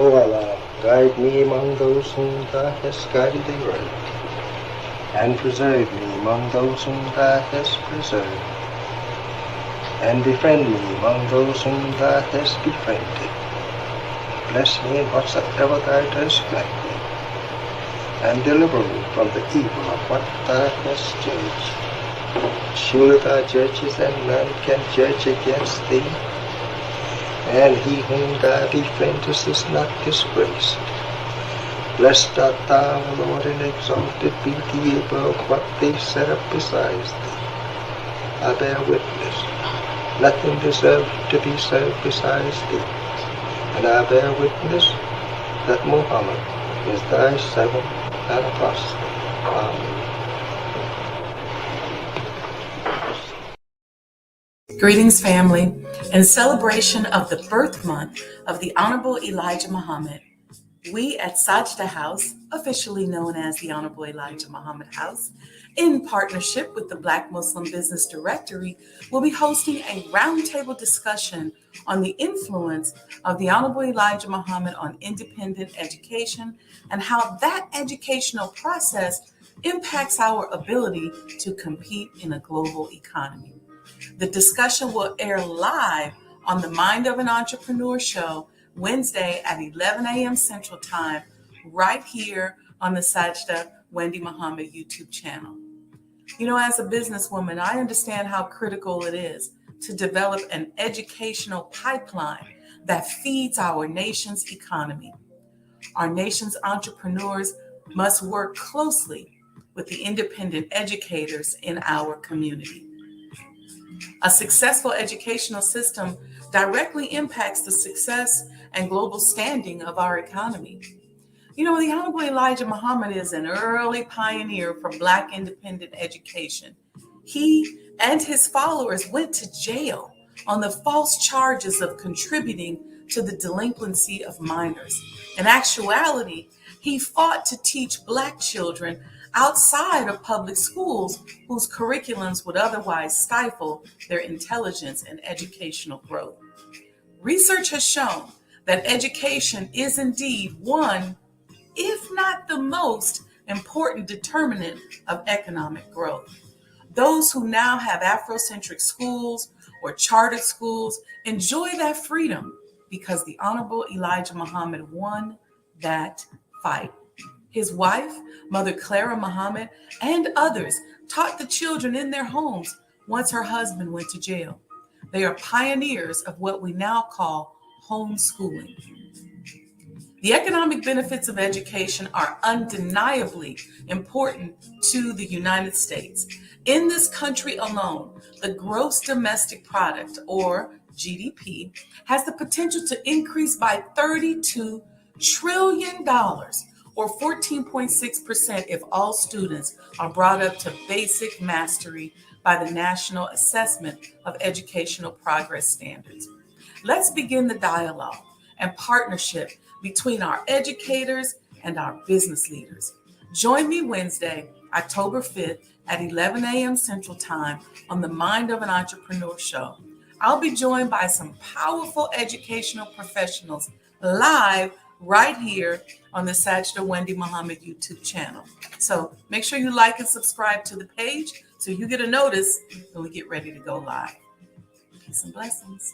O Allah, guide me among those whom Thou hast guided aright, and preserve me among those whom Thou hast preserved, and befriend me among those whom Thou hast befriended. Bless me in whatsoever Thou dost grant me, and deliver me from the evil of what Thou hast judged. Surely Thou judgest, and none can judge against Thee, and he whom Thou befriendest is not disgraced. Blessed art Thou, O Lord, and exalted be Thee above what they set up besides Thee. I bear witness, nothing deserves to be served besides Thee, and I bear witness that Muhammad is Thy servant and apostle. Amen. Greetings, family. In celebration of the birth month of the Honorable Elijah Muhammad, we at Sajdah House, officially known as the Honorable Elijah Muhammad House, in partnership with the Black Muslim Business Directory, will be hosting a roundtable discussion on the influence of the Honorable Elijah Muhammad on independent education and how that educational process impacts our ability to compete in a global economy. The discussion will air live on the Mind of an Entrepreneur show Wednesday at 11 a.m. Central Time, right here on the Sajdah Wendy Muhammad YouTube channel. You know, as a businesswoman, I understand how critical it is to develop an educational pipeline that feeds our nation's economy. Our nation's entrepreneurs must work closely with the independent educators in our community. A successful educational system directly impacts the success and global standing of our economy. You know, the Honorable Elijah Muhammad is an early pioneer for Black independent education. He and his followers went to jail on the false charges of contributing to the delinquency of minors. In actuality, he fought to teach Black children outside of public schools whose curriculums would otherwise stifle their intelligence and educational growth. Research has shown that education is indeed one, if not the most important determinant of economic growth. Those who now have Afrocentric schools or chartered schools enjoy that freedom because the Honorable Elijah Muhammad won that fight. His wife, Mother Clara Muhammad, and others taught the children in their homes once her husband went to jail. They are pioneers of what we now call homeschooling. The economic benefits of education are undeniably important to the United States. In this country alone, the gross domestic product, or GDP, has the potential to increase by $32 trillion, or 14.6% if all students are brought up to basic mastery by the National Assessment of Educational Progress Standards. Let's begin the dialogue and partnership between our educators and our business leaders. Join me Wednesday, October 5th at 11 a.m. Central Time on the Mind of an Entrepreneur show. I'll be joined by some powerful educational professionals live right here on the Sajdah Wendy Muhammad YouTube channel. So make sure you like and subscribe to the page so you get a notice when we get ready to go live. Peace and blessings.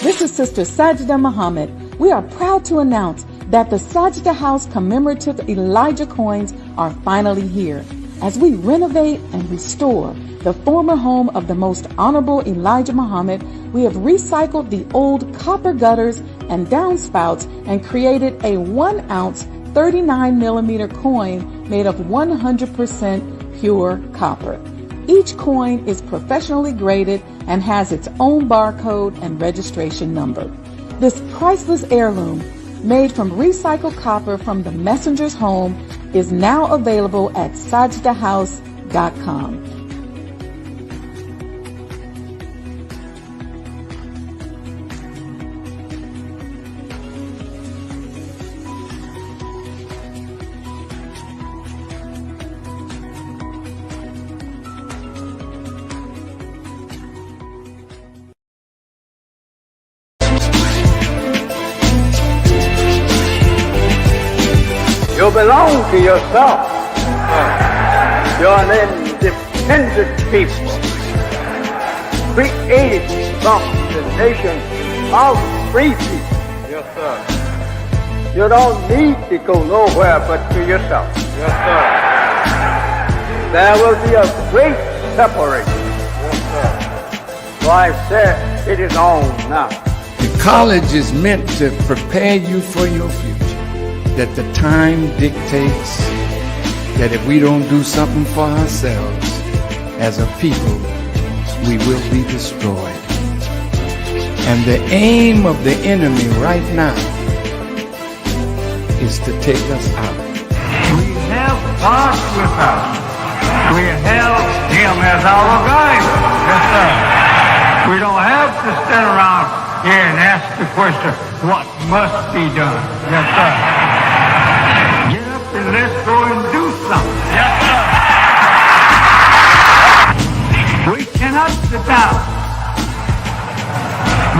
This is Sister Sajdah Muhammad. We are proud to announce that the Sajdah House commemorative Elijah coins are finally here. As we renovate and restore the former home of the Most Honorable Elijah Muhammad, we have recycled the old copper gutters and downspouts and created a 1-ounce 39mm coin made of 100% pure copper. Each coin is professionally graded and has its own barcode and registration number. This priceless heirloom, made from recycled copper from the messenger's home, is now available at sajdahhouse.com. You belong to yourself. You're an independent people, created from the nation of free people. Yes, sir. You don't need to go nowhere but to yourself. Yes, sir. There will be a great separation. Yes, sir. So I said, it is on now. The college is meant to prepare you for your future. That the time dictates that if we don't do something for ourselves as a people, we will be destroyed. And the aim of the enemy right now is to take us out. We have God with us. We have Him as our guide. Yes, sir. We don't have to stand around here and ask the question, what must be done? Yes, sir. Get up and let's go and do something. Yes, sir. We cannot sit down.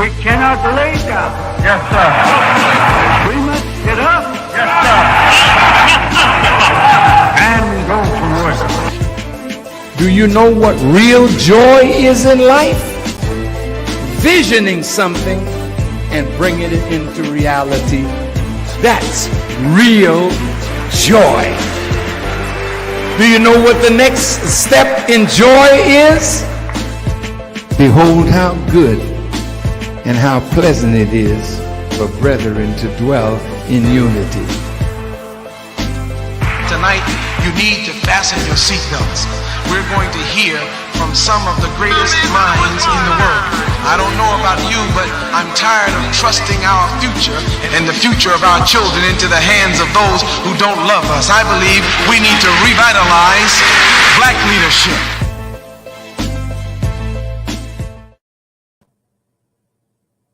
We cannot lay down. Yes, sir. We must get up. Yes, sir. And go to work. Do you know what real joy is in life? Visioning something and bringing it into reality. That's real joy. Do you know what the next step in joy is? Behold how good and how pleasant it is for brethren to dwell in unity. Tonight, you need to fasten your seatbelts. We're going to hear from some of the greatest minds in the world. I don't know about you, but I'm tired of trusting our future and the future of our children into the hands of those who don't love us. I believe we need to revitalize black leadership.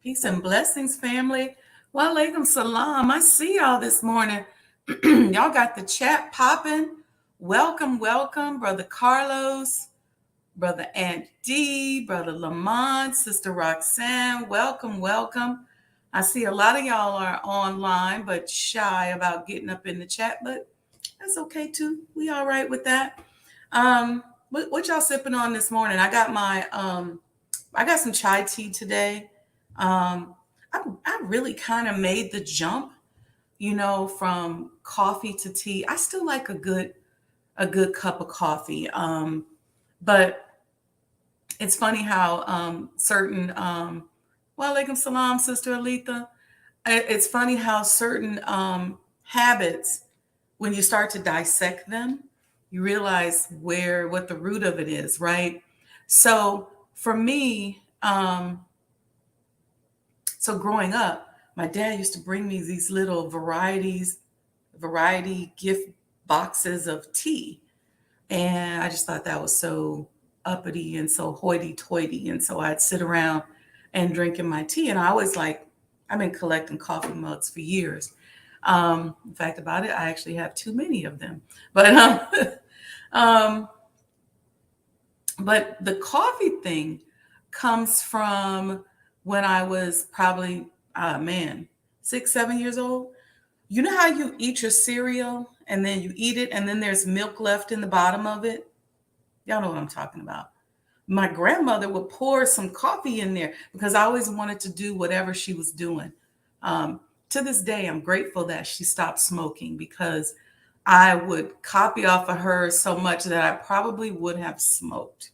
Peace and blessings, family. Wa alaikum salam. I see y'all this morning. Y'all got the chat popping. Welcome, welcome, Brother Carlos, Brother Aunt D, Brother Lamont, Sister Roxanne. Welcome, welcome. I see a lot of y'all are online, but shy about getting up in the chat, but that's okay too. We all right with that. What y'all sipping on this morning? I got my, I got some chai tea today. I really kind of made the jump, you know, from coffee to tea. I still like a good cup of coffee. But it's funny how certain, wa alaikum salam, Sister Aletha. It's funny how certain habits, when you start to dissect them, you realize what the root of it is, right? So for me, so growing up, my dad used to bring me these little variety gift boxes of tea. And I just thought that was so uppity and so hoity-toity. And so I'd sit around and drinking my tea. And I've been collecting coffee mugs for years. In fact, about it, I actually have too many of them. But but the coffee thing comes from when I was probably, 6, 7 years old. You know how you eat your cereal and then you eat it and then there's milk left in the bottom of it? Y'all know what I'm talking about. My grandmother would pour some coffee in there because I always wanted to do whatever she was doing. To this day, I'm grateful that she stopped smoking because I would copy off of her so much that I probably would have smoked,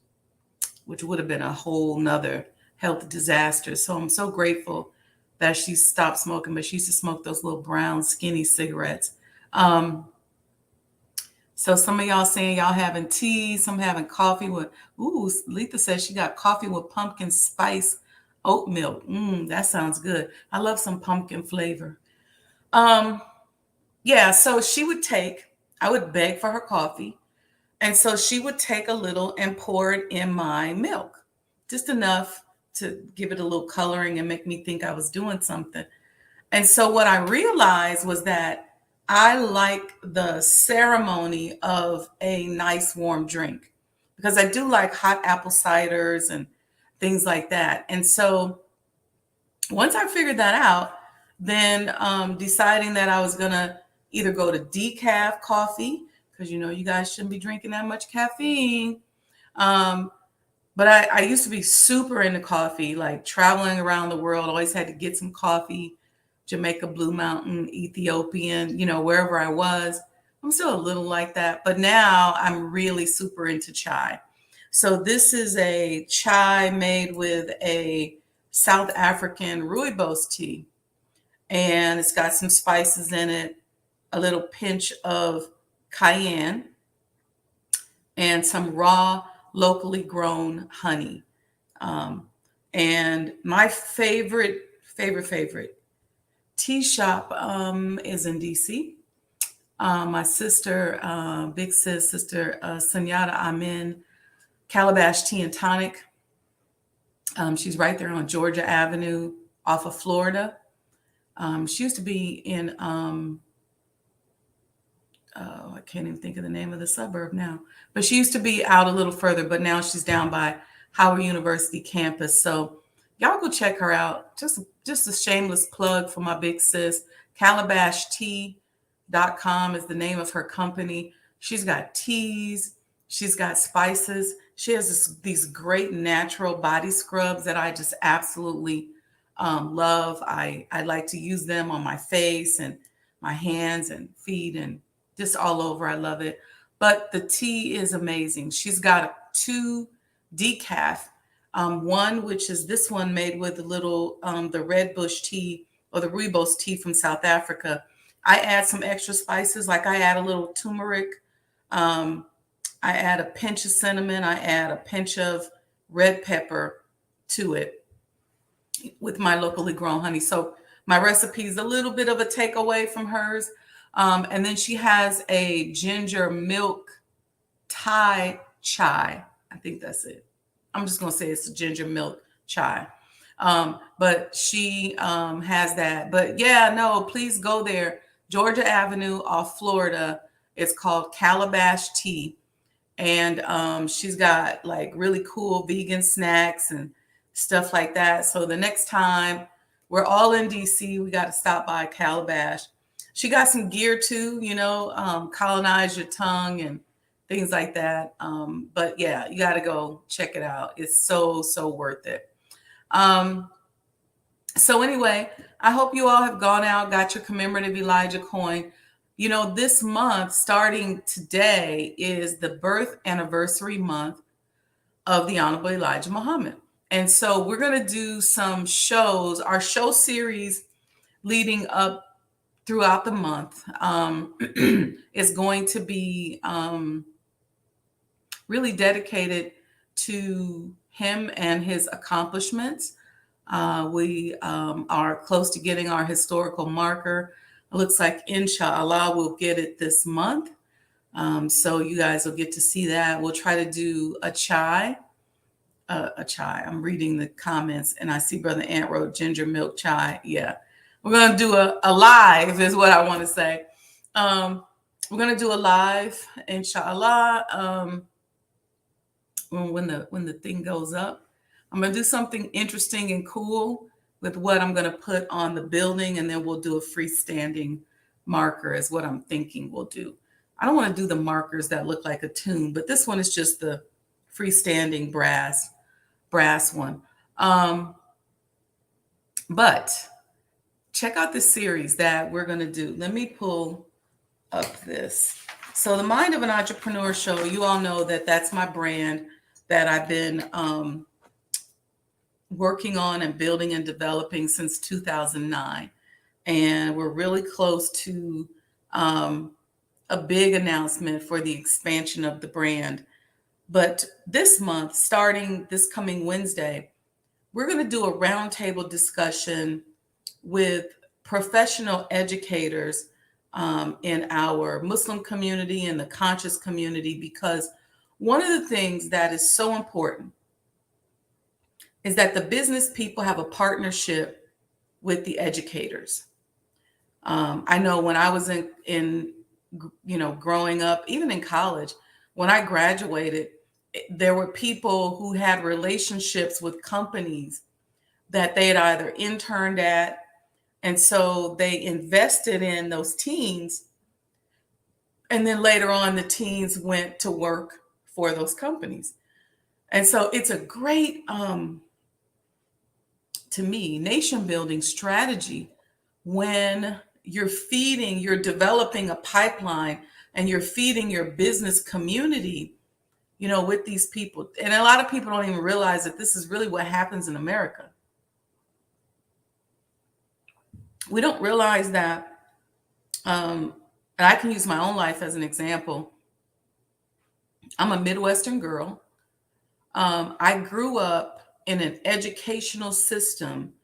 which would have been a whole nother health disaster. So I'm so grateful that she stopped smoking, but she used to smoke those little brown skinny cigarettes. So some of y'all saying y'all having tea, some having coffee with, Letha says she got coffee with pumpkin spice oat milk. That sounds good. I love some pumpkin flavor. Yeah, so I would beg for her coffee. And so she would take a little and pour it in my milk, just enough to give it a little coloring and make me think I was doing something. And so what I realized was that I like the ceremony of a nice warm drink because I do like hot apple ciders and things like that. And so once I figured that out, then deciding that I was going to either go to decaf coffee, because you guys shouldn't be drinking that much caffeine. But I used to be super into coffee, like traveling around the world, always had to get some coffee, Jamaica Blue Mountain, Ethiopian, wherever I was. I'm still a little like that, but now I'm really super into chai. So this is a chai made with a South African rooibos tea, and it's got some spices in it, a little pinch of cayenne, and some raw, locally grown honey. Um, and my favorite tea shop is in DC. My sister, big sister, Sunyata Amin, Calabash Tea and Tonic. She's right there on Georgia Avenue off of Florida. She used to be in, I can't even think of the name of the suburb now, but she used to be out a little further, but now she's down by Howard University campus. So y'all go check her out. Just a shameless plug for my big sis. CalabashTea.com is the name of her company. She's got teas. She's got spices. She has these great natural body scrubs that I just absolutely love. I like to use them on my face and my hands and feet and just all over. I love it. But the tea is amazing. She's got 2 decaf. One, which is this one made with a little, the red bush tea or the rooibos tea from South Africa. I add some extra spices, like I add a little turmeric. I add a pinch of cinnamon. I add a pinch of red pepper to it with my locally grown honey. So my recipe is a little bit of a takeaway from hers. And then she has a ginger milk Thai chai. I think that's it. I'm just going to say it's a ginger milk chai. But she has that. But yeah, no, please go there. Georgia Avenue off Florida. It's called Calabash Tea. And she's got like really cool vegan snacks and stuff like that. So the next time we're all in DC, we got to stop by Calabash. She got some gear too, colonize your tongue and things like that. But yeah, you got to go check it out. It's so, so worth it. So anyway, I hope you all have gone out, got your commemorative Elijah coin. This month, starting today, is the birth anniversary month of the Honorable Elijah Muhammad. And so we're going to do some shows. Our show series leading up throughout the month is going to be really dedicated to him and his accomplishments. We are close to getting our historical marker. It looks like, inshallah, we'll get it this month. So you guys will get to see that. We'll try to do a chai. I'm reading the comments, and I see Brother Ant wrote ginger milk chai. Yeah. We're going to do a live is what I want to say. We're going to do a live, inshallah, when the thing goes up. I'm going to do something interesting and cool with what I'm going to put on the building, and then we'll do a freestanding marker is what I'm thinking we'll do. I don't want to do the markers that look like a tune, but this one is just the freestanding brass one. But check out this series that we're going to do. Let me pull up this. So the Mind of an Entrepreneur show, you all know that that's my brand that I've been working on and building and developing since 2009. And we're really close to a big announcement for the expansion of the brand. But this month, starting this coming Wednesday, we're going to do a roundtable discussion with professional educators in our Muslim community and the conscious community, because one of the things that is so important is that the business people have a partnership with the educators. I know when I was in growing up, even in college, when I graduated, there were people who had relationships with companies that they had either interned at, and so they invested in those teens And then later on, the teens went to work for those companies. And so it's a great, to me, nation building strategy when you're developing a pipeline and you're feeding your business community, with these people. And a lot of people don't even realize that this is really what happens in America. We don't realize that, and I can use my own life as an example. I'm a Midwestern girl. I grew up in an educational system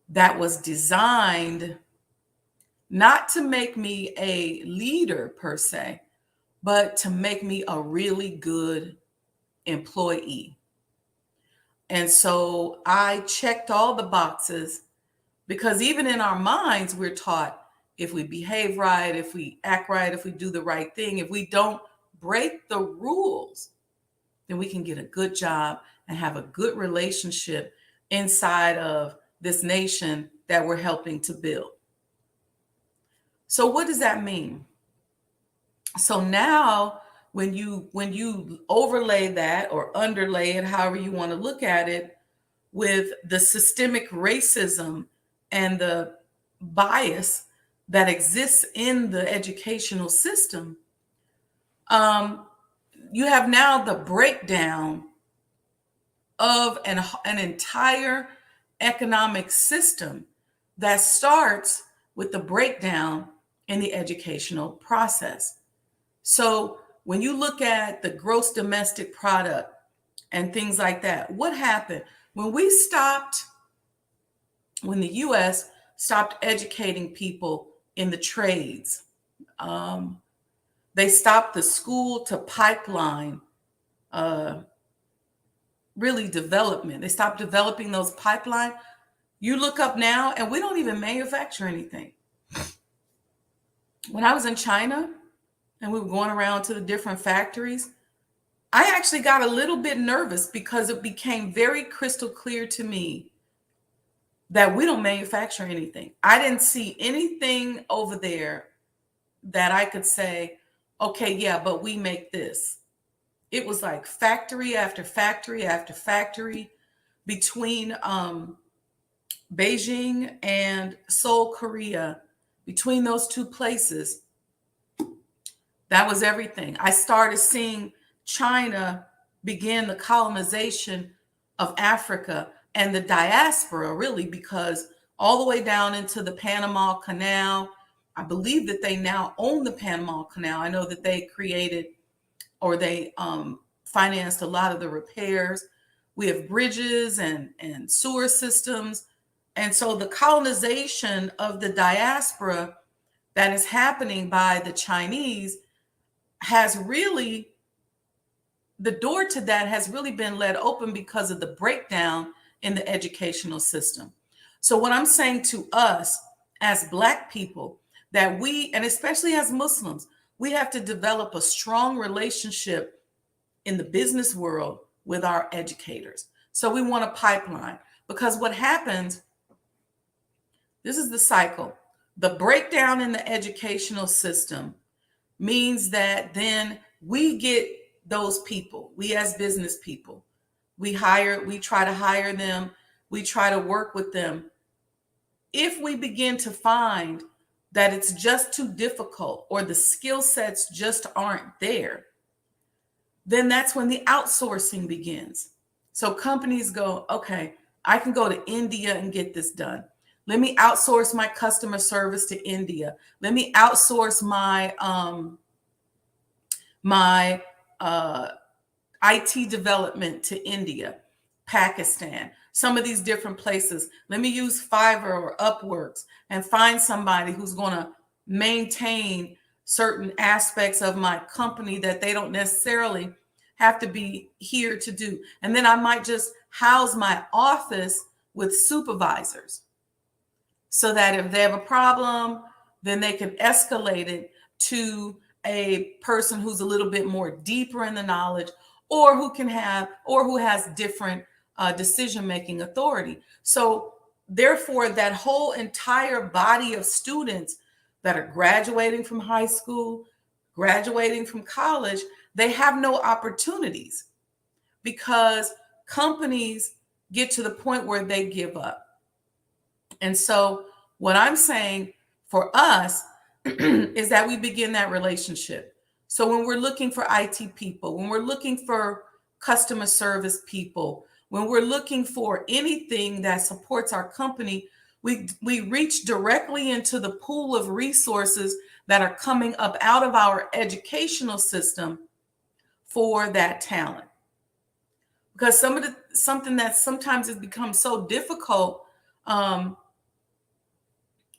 that was designed not to make me a leader per se, but to make me a really good employee. And so I checked all the boxes because even in our minds, we're taught if we behave right, if we act right, if we do the right thing, if we don't break the rules, then we can get a good job and have a good relationship inside of this nation that we're helping to build. So what does that mean? So now when you overlay that or underlay it, however you want to look at it, with the systemic racism and the bias that exists in the educational system, you have now the breakdown of an entire economic system that starts with the breakdown in the educational process. So when you look at the gross domestic product and things like that, what happened? When the US stopped educating people in the trades, they stopped the school to pipeline really development. They stopped developing those pipeline. You look up now and we don't even manufacture anything. When I was in China and we were going around to the different factories, I actually got a little bit nervous because it became very crystal clear to me that we don't manufacture anything. I didn't see anything over there that I could say, okay, yeah, but we make this. It was like factory after factory after factory between Beijing and Seoul, Korea. Between those two places, that was everything. I started seeing China begin the colonization of Africa and the diaspora, really, because all the way down into the Panama Canal, I believe that they now own the Panama Canal. I know that they created or they financed a lot of the repairs. We have bridges and sewer systems. And so the colonization of the diaspora that is happening by the Chinese has really, the door to that has really been let open because of the breakdown in the educational system. So what I'm saying to us as Black people, that we, and especially as Muslims, we have to develop a strong relationship in the business world with our educators. So we want a pipeline, because what happens, this is the cycle. The breakdown in the educational system means that then we get those people, we as business people, we try to hire them, we try to work with them. If we begin to find that it's just too difficult or the skill sets just aren't there, then that's when the outsourcing begins. So companies go, okay, I can go to India and get this done. Let me outsource my customer service to India. Let me outsource my IT development to India, Pakistan, some of these different places. Let me use Fiverr or Upworks and find somebody who's going to maintain certain aspects of my company that they don't necessarily have to be here to do. And then I might just house my office with supervisors so that if they have a problem, then they can escalate it to a person who's a little bit more deeper in the knowledge, or who has different decision-making authority. So therefore, that whole entire body of students that are graduating from high school, graduating from college, they have no opportunities because companies get to the point where they give up. And so what I'm saying for us is that we begin that relationship. So when we're looking for IT people, when we're looking for customer service people, when we're looking for anything that supports our company, we reach directly into the pool of resources that are coming up out of our educational system for that talent. Because something that sometimes has become so difficult,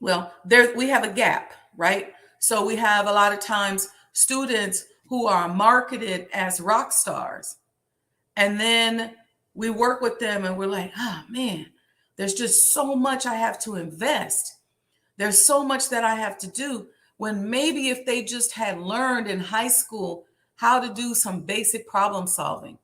we have a gap, right? So we have a lot of times students who are marketed as rock stars, and then we work with them and we're like, man, there's just so much I have to invest. There's so much that I have to do, when maybe if they just had learned in high school how to do some basic problem solving,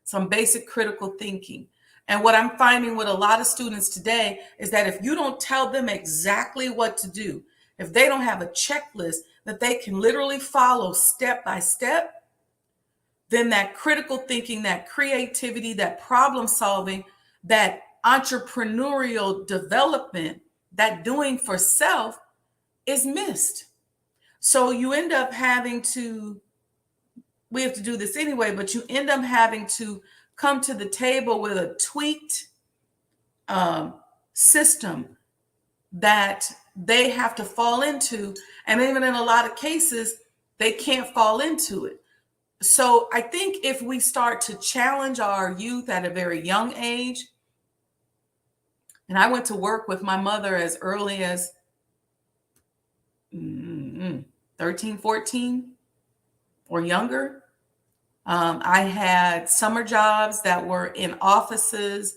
some basic critical thinking. And what I'm finding with a lot of students today is that if you don't tell them exactly what to do, if they don't have a checklist that they can literally follow step by step, then that critical thinking, that creativity, that problem solving, that entrepreneurial development, that doing for self is missed. So you end up having to, we have to do this anyway, but you end up having to come to the table with a tweaked system that they have to fall into. And even in a lot of cases, they can't fall into it. So I think if we start to challenge our youth at a very young age, and I went to work with my mother as early as 13, 14 or younger. I had summer jobs that were in offices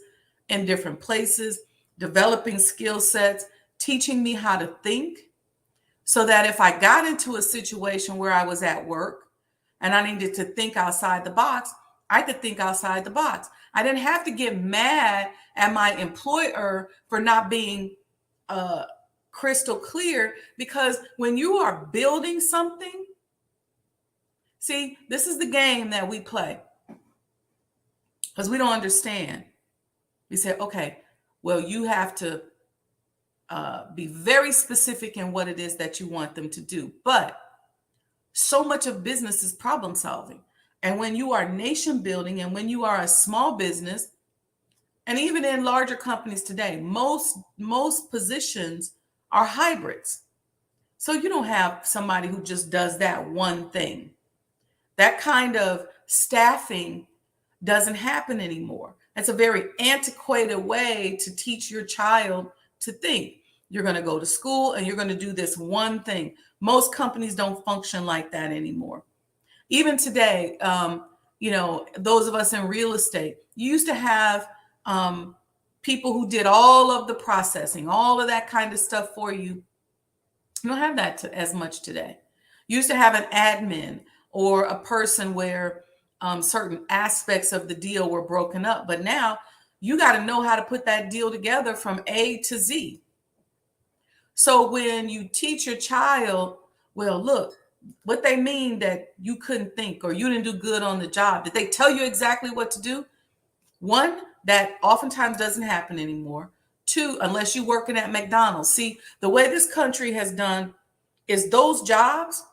in different places, developing skill sets, teaching me how to think, so that if I got into a situation where I was at work and I needed to think outside the box, I could think outside the box. I didn't have to get mad at my employer for not being crystal clear, because when you are building something, see, this is the game that we play because we don't understand. We say, okay, well, you have to be very specific in what it is that you want them to do. But so much of business is problem solving. And when you are nation building and when you are a small business, and even in larger companies today, most positions are hybrids. So you don't have somebody who just does that one thing. That kind of staffing doesn't happen anymore. It's a very antiquated way to teach your child to think. You're going to go to school and you're going to do this one thing. Most companies don't function like that anymore. Even today, those of us in real estate, you used to have people who did all of the processing, all of that kind of stuff for you. You don't have that as much today. You used to have an admin or a person where certain aspects of the deal were broken up. But now you got to know how to put that deal together from A to Z. So when you teach your child, well, look, what they mean that you couldn't think or you didn't do good on the job, did they tell you exactly what to do? One, that oftentimes doesn't happen anymore. Two, unless you're working at McDonald's. See, the way this country has done is those jobs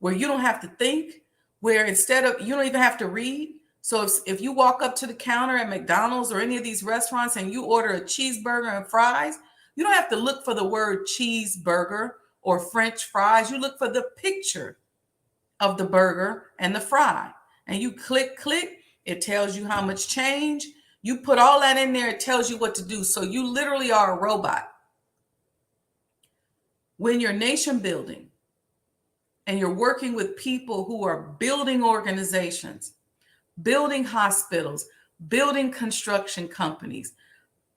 where you don't have to think, where instead of, you don't even have to read. So if you walk up to the counter at McDonald's or any of these restaurants and you order a cheeseburger and fries, you don't have to look for the word cheeseburger or French fries. You look for the picture of the burger and the fry. And you click, it tells you how much change. You put all that in there, it tells you what to do. So you literally are a robot. When you're nation building and you're working with people who are building organizations, building hospitals, building construction companies,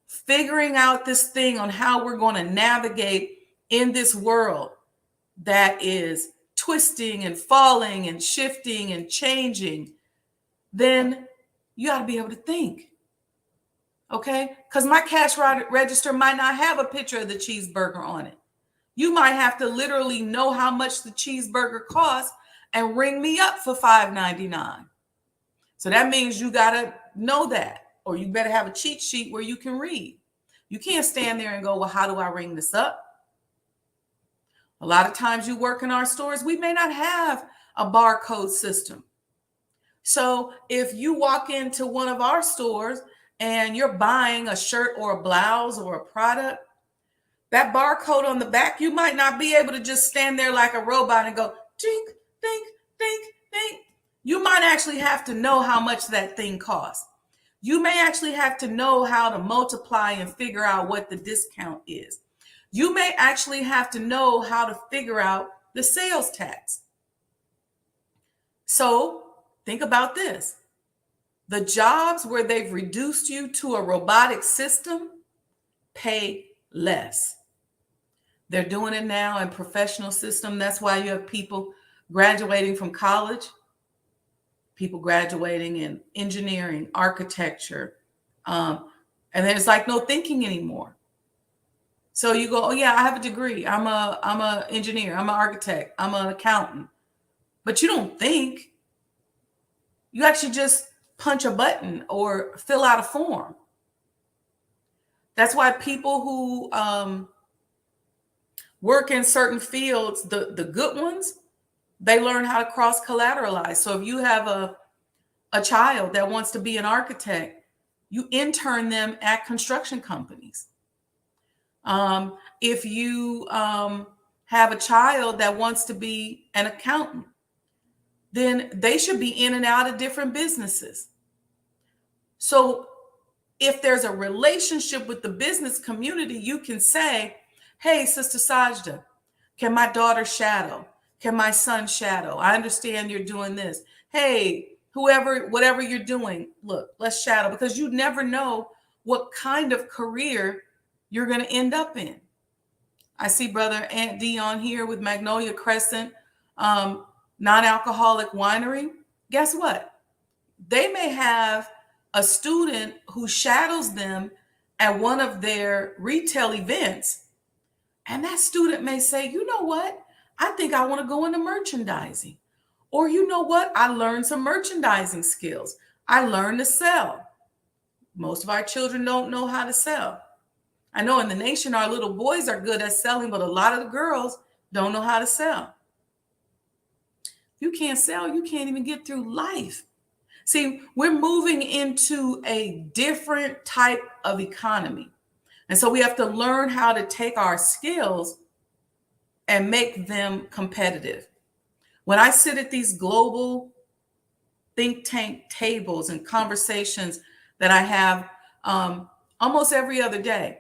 figuring out this thing on how we're going to navigate in this world that is twisting and falling and shifting and changing, then you got to be able to think. Okay? Because my cash register might not have a picture of the cheeseburger on it. You might have to literally know how much the cheeseburger costs and ring me up for $5.99. So that means you got to know that, or you better have a cheat sheet where you can read. You can't stand there and go, well, how do I ring this up? A lot of times you work in our stores, we may not have a barcode system. So if you walk into one of our stores and you're buying a shirt or a blouse or a product, that barcode on the back, you might not be able to just stand there like a robot and go, dink, dink, dink, dink. You might actually have to know how much that thing costs. You may actually have to know how to multiply and figure out what the discount is. You may actually have to know how to figure out the sales tax. So think about this. The jobs where they've reduced you to a robotic system pay less. They're doing it now in professional system. That's why you have people graduating from college, people graduating in engineering, architecture, and there's like no thinking anymore. So you go, oh yeah, I have a degree. I'm a engineer. I'm an architect. I'm an accountant. But you don't think. You actually just punch a button or fill out a form. That's why people who work in certain fields, the good ones, they learn how to cross collateralize. So if you have a child that wants to be an architect, you intern them at construction companies. If you have a child that wants to be an accountant, then they should be in and out of different businesses. So if there's a relationship with the business community, you can say, hey, Sister Sajdah, can my daughter shadow? Can my son shadow? I understand you're doing this. Hey, whoever, whatever you're doing, look, let's shadow, because you never know what kind of career you're going to end up in. I see Brother Aunt D on here with Magnolia Crescent, non-alcoholic winery. Guess what? They may have a student who shadows them at one of their retail events. And that student may say, you know what? I think I want to go into merchandising. Or you know what? I learned some merchandising skills. I learned to sell. Most of our children don't know how to sell. I know in the nation, our little boys are good at selling, but a lot of the girls don't know how to sell. If you can't sell, you can't even get through life. See, we're moving into a different type of economy. And so we have to learn how to take our skills and make them competitive. When I sit at these global think tank tables and conversations that I have almost every other day,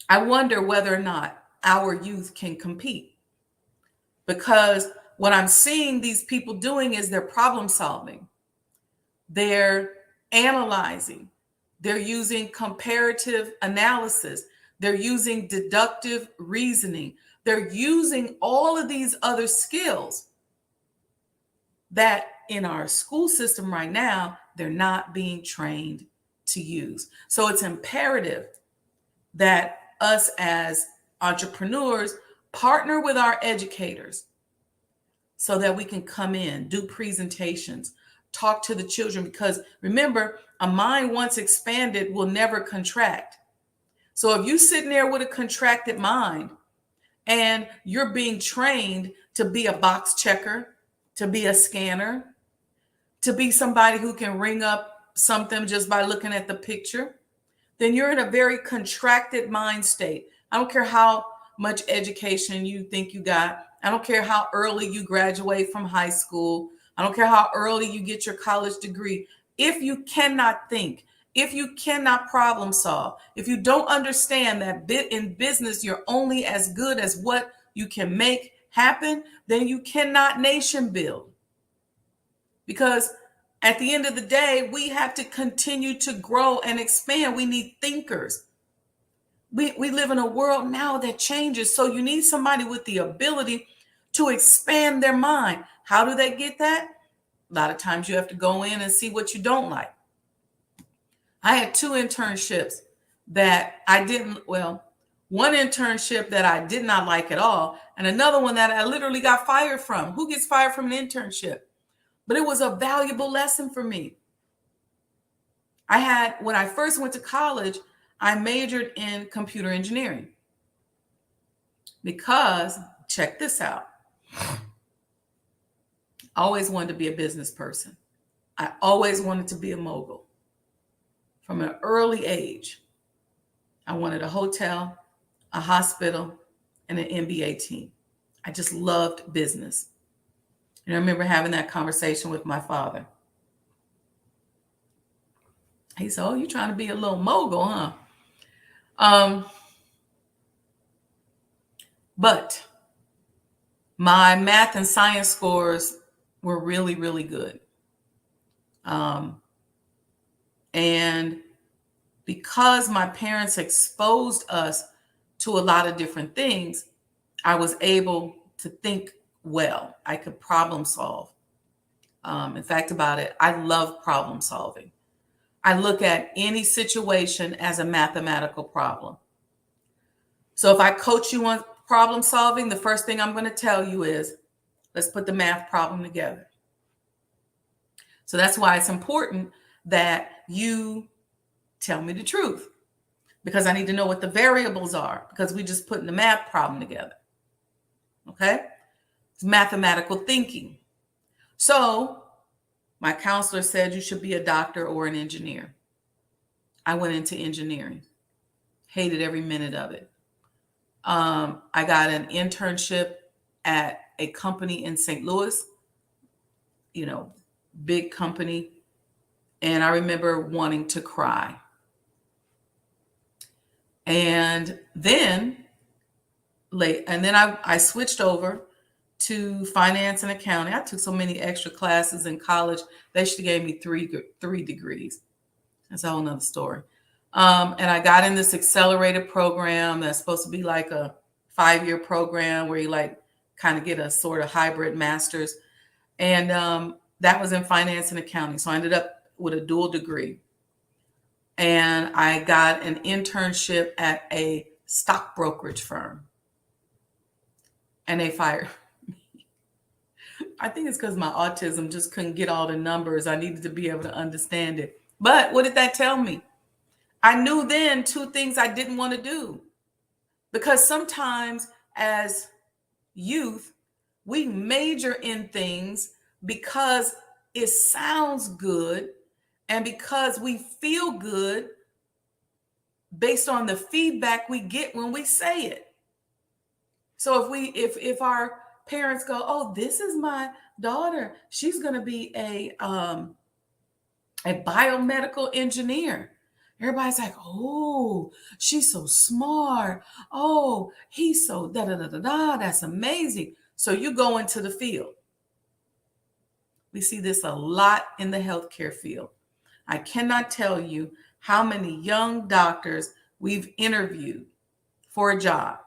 I wonder whether or not our youth can compete. Because what I'm seeing these people doing is they're problem solving. They're analyzing. They're using comparative analysis. They're using deductive reasoning. They're using all of these other skills that in our school system right now, they're not being trained to use. So it's imperative that us as entrepreneurs partner with our educators so that we can come in, do presentations, talk to the children, because remember, a mind once expanded will never contract. So if you're sitting there with a contracted mind and you're being trained to be a box checker, to be a scanner, to be somebody who can ring up something just by looking at the picture, then you're in a very contracted mind state. I don't care how much education you think you got. I don't care how early you graduate from high school. I don't care how early you get your college degree. If you cannot think, if you cannot problem solve, if you don't understand that in business, you're only as good as what you can make happen, then you cannot nation build. Because at the end of the day, we have to continue to grow and expand. We need thinkers. We live in a world now that changes. So you need somebody with the ability to expand their mind. How do they get that? A lot of times you have to go in and see what you don't like. I had 2 internships that I didn't, well, One internship that I did not like at all, and another one that I literally got fired from. Who gets fired from an internship? But it was a valuable lesson for me. When I first went to college, I majored in computer engineering because, check this out, I always wanted to be a business person. I always wanted to be a mogul. From an early age, I wanted a hotel, a hospital, and an NBA team. I just loved business. And I remember having that conversation with my father. He said, "Oh, you trying to be a little mogul, huh?" But my math and science scores were really, really good. And because my parents exposed us to a lot of different things, I was able to think well. I could problem solve. In fact, about it, I love problem solving. I look at any situation as a mathematical problem. So if I coach you on problem solving, the first thing I'm going to tell you is, let's put the math problem together. So that's why it's important that you tell me the truth, because I need to know what the variables are, because we just putting the math problem together. Okay? It's mathematical thinking. So my counselor said you should be a doctor or an engineer. I went into engineering. Hated every minute of it. I got an internship at a company in St. Louis, big company. And I remember wanting to cry. And then I switched over to finance and accounting. I took so many extra classes in college. They should have gave me three degrees. That's a whole nother story. And I got in this accelerated program that's supposed to be like a 5-year program where you kind of get a sort of hybrid master's. And that was in finance and accounting. So I ended up with a dual degree. And I got an internship at a stock brokerage firm. And they fired me. I think it's because my autism just couldn't get all the numbers. I needed to be able to understand it. But what did that tell me? I knew then 2 things I didn't want to do. Because sometimes as youth, we major in things because it sounds good and because we feel good based on the feedback we get when we say it. So if our parents go, "Oh, this is my daughter, she's going to be a biomedical engineer." Everybody's like, "Oh, she's so smart. Oh, he's so da da da da da. That's amazing." So you go into the field. We see this a lot in the healthcare field. I cannot tell you how many young doctors we've interviewed for a job,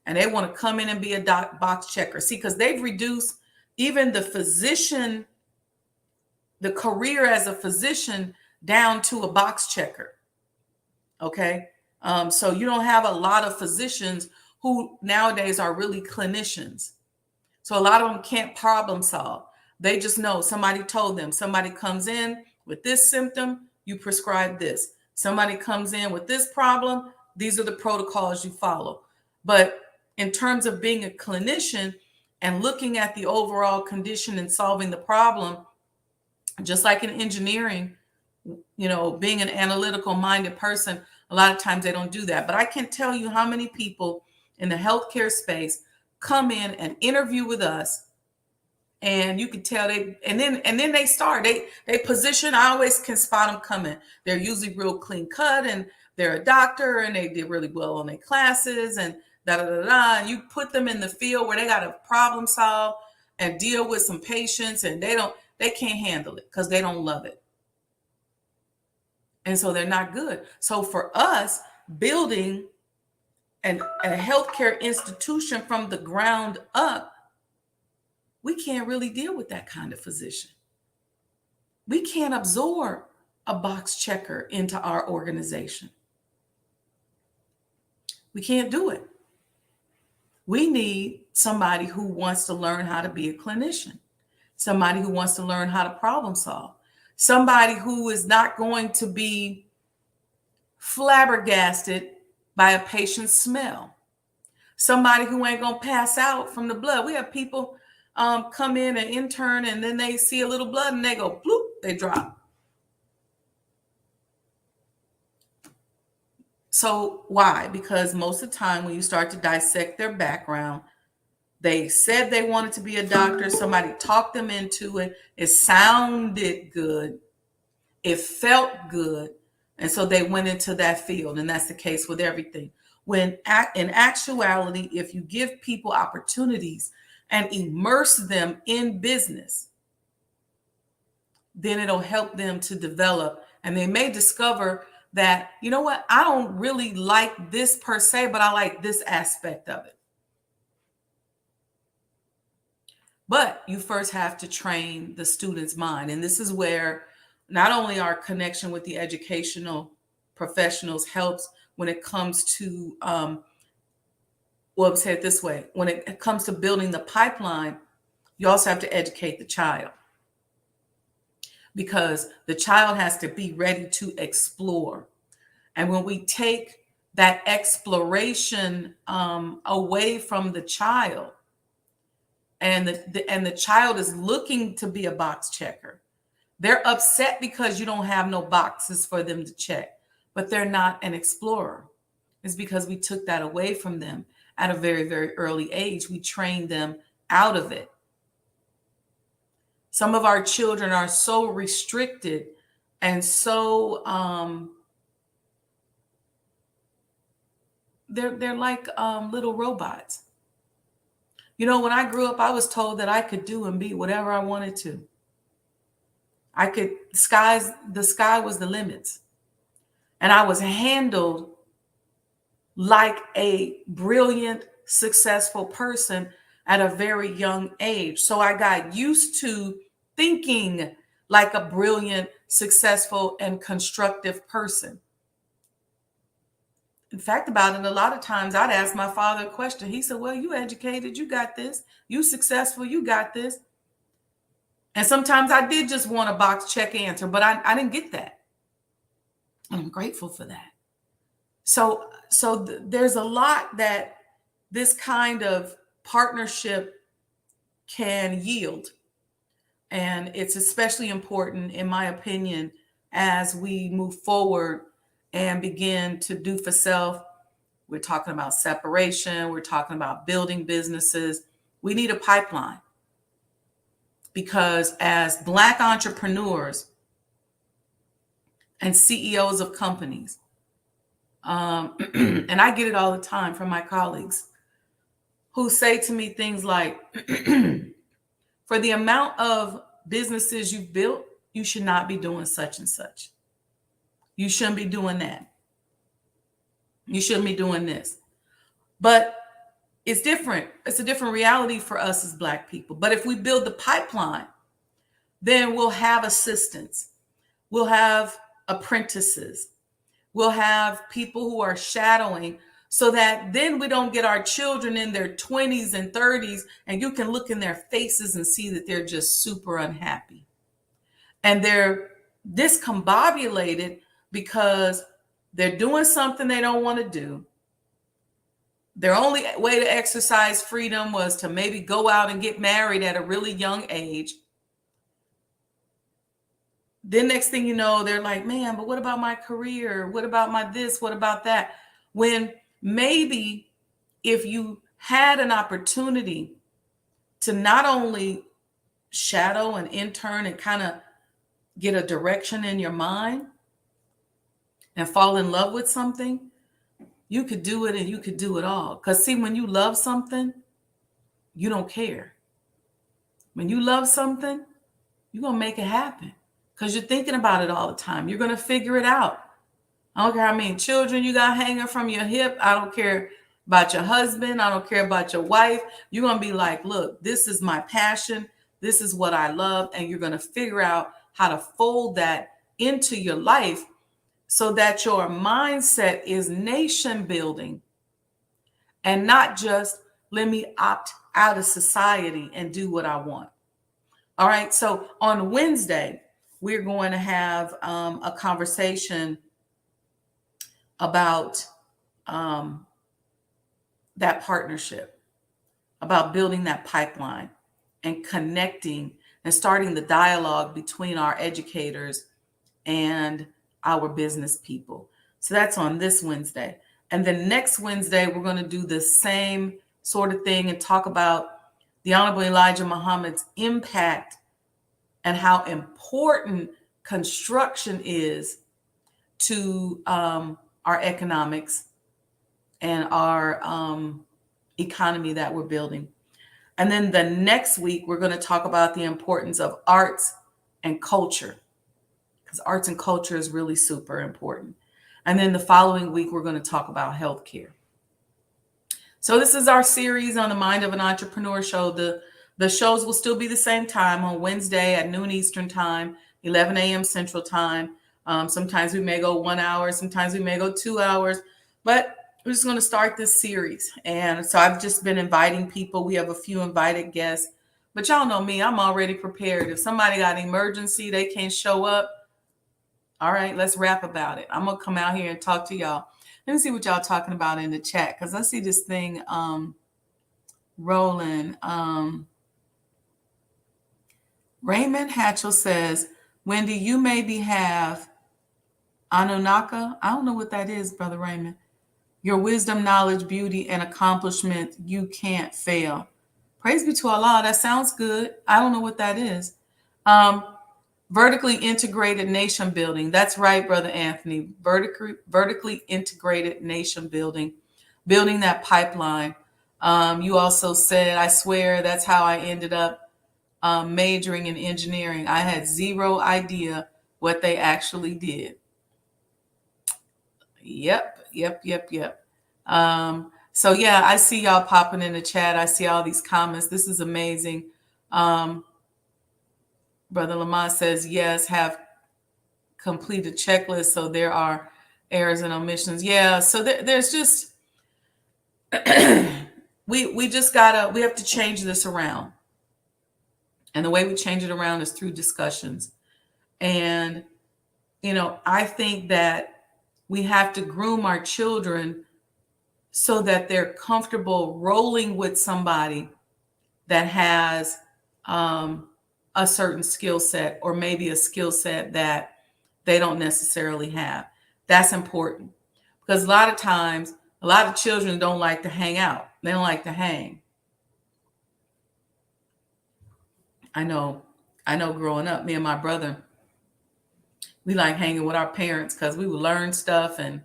and they want to come in and be a box checker. See, because they've reduced even the career as a physician down to a box checker. Okay. So you don't have a lot of physicians who nowadays are really clinicians. So a lot of them can't problem solve. They just know somebody told them. Somebody comes in with this symptom, you prescribe this. Somebody comes in with this problem, these are the protocols you follow. But in terms of being a clinician and looking at the overall condition and solving the problem, just like in engineering, being an analytical minded person, a lot of times they don't do that. But I can't tell you how many people in the healthcare space come in and interview with us, and you can tell and then they start, they position. I always can spot them coming. They're usually real clean cut, and they're a doctor, and they did really well on their classes, and da da da da. And you put them in the field where they got to problem solve and deal with some patients, and they can't handle it because they don't love it. And so they're not good. So for us, building a healthcare institution from the ground up, we can't really deal with that kind of physician. We can't absorb a box checker into our organization. We can't do it. We need somebody who wants to learn how to be a clinician, somebody who wants to learn how to problem solve, somebody who is not going to be flabbergasted by a patient's smell, somebody who ain't going to pass out from the blood. We have people come in and intern, and then they see a little blood and they go, bloop, they drop. So why? Because most of the time when you start to dissect their background, they said they wanted to be a doctor. Somebody talked them into it. It sounded good. It felt good. And so they went into that field. And that's the case with everything. When in actuality, if you give people opportunities and immerse them in business, then it'll help them to develop. And they may discover that, you know what, I don't really like this per se, but I like this aspect of it. But you first have to train the student's mind. And this is where not only our connection with the educational professionals helps when it comes to, well, I'll say it this way, when it comes to building the pipeline, you also have to educate the child. Because the child has to be ready to explore. And when we take that exploration away from the child, and the child is looking to be a box checker, they're upset because you don't have no boxes for them to check, but they're not an explorer. It's because we took that away from them at a very, very early age. We trained them out of it. Some of our children are so restricted and so they're like little robots. You know, when I grew up, I was told that I could do and be whatever I wanted to. The sky was the limits. And I was handled like a brilliant, successful person at a very young age. So I got used to thinking like a brilliant, successful, and constructive person. In fact, about it, a lot of times I'd ask my father a question. He said, well, you educated, you got this. You successful, you got this. And sometimes I did just want a box check answer, but I didn't get that. And I'm grateful for that. So there's a lot that this kind of partnership can yield. And it's especially important, in my opinion, as we move forward and begin to do for self. We're talking about separation. We're talking about building businesses. We need a pipeline. Because as Black entrepreneurs and CEOs of companies, and I get it all the time from my colleagues who say to me things like, for the amount of businesses you've built, you should not be doing such and such. You shouldn't be doing that. You shouldn't be doing this. But it's different. It's a different reality for us as Black people. But if we build the pipeline, then we'll have assistants. We'll have apprentices. We'll have people who are shadowing, so that then we don't get our children in their 20s and 30s and you can look in their faces and see that they're just super unhappy. And they're discombobulated because they're doing something they don't want to do. Their only way to exercise freedom was to maybe go out and get married at a really young age. Then next thing you know, they're like, man, but what about my career? What about my this? What about that? When maybe if you had an opportunity to not only shadow and intern and kind of get a direction in your mind and fall in love with something, you could do it and you could do it all. Because see, when you love something, you don't care. When you love something, you're going to make it happen because you're thinking about it all the time. You're going to figure it out. I don't care how many children you got hanging from your hip. I don't care about your husband. I don't care about your wife. You're going to be like, look, this is my passion. This is what I love. And you're going to figure out how to fold that into your life so that your mindset is nation building and not just let me opt out of society and do what I want. All right. So on Wednesday, we're going to have a conversation about that partnership, about building that pipeline and connecting and starting the dialogue between our educators and our business people. So that's on this Wednesday. And then next Wednesday, we're going to do the same sort of thing and talk about the Honorable Elijah Muhammad's impact and how important construction is to our economics and our economy that we're building. And then the next week, we're going to talk about the importance of arts and culture, because arts and culture is really super important. And then the following week, we're going to talk about healthcare. So this is our series on the Mind of an Entrepreneur show. The shows will still be the same time on Wednesday at noon Eastern time, 11 a.m. Central time. Sometimes we may go 1 hour, sometimes we may go 2 hours, but we're just going to start this series. And so I've just been inviting people. We have a few invited guests, but y'all know me, I'm already prepared. If somebody got an emergency, they can't show up. All right, let's rap about it. I'm going to come out here and talk to y'all. Let me see what y'all talking about in the chat, because I see this thing rolling. Raymond Hatchell says, Wendy, you maybe have Anunnaka. I don't know what that is, Brother Raymond. Your wisdom, knowledge, beauty, and accomplishment, you can't fail. Praise be to Allah. That sounds good. I don't know what that is. Vertically integrated nation building. That's right, Brother Anthony. Vertically integrated nation building. Building that pipeline. You also said, I swear that's how I ended up majoring in engineering. I had zero idea what they actually did. Yep. So yeah, I see y'all popping in the chat. I see all these comments. This is amazing. Brother Lamont says, yes, have completed checklist. So there are errors and omissions. Yeah. So there's just, we have to change this around. And the way we change it around is through discussions. And, I think that we have to groom our children so that they're comfortable rolling with somebody that has a certain skill set, or maybe a skill set that they don't necessarily have. That's important, because a lot of times, a lot of children don't like to hang out. They don't like to hang. I know growing up, me and my brother, we like hanging with our parents because we would learn stuff and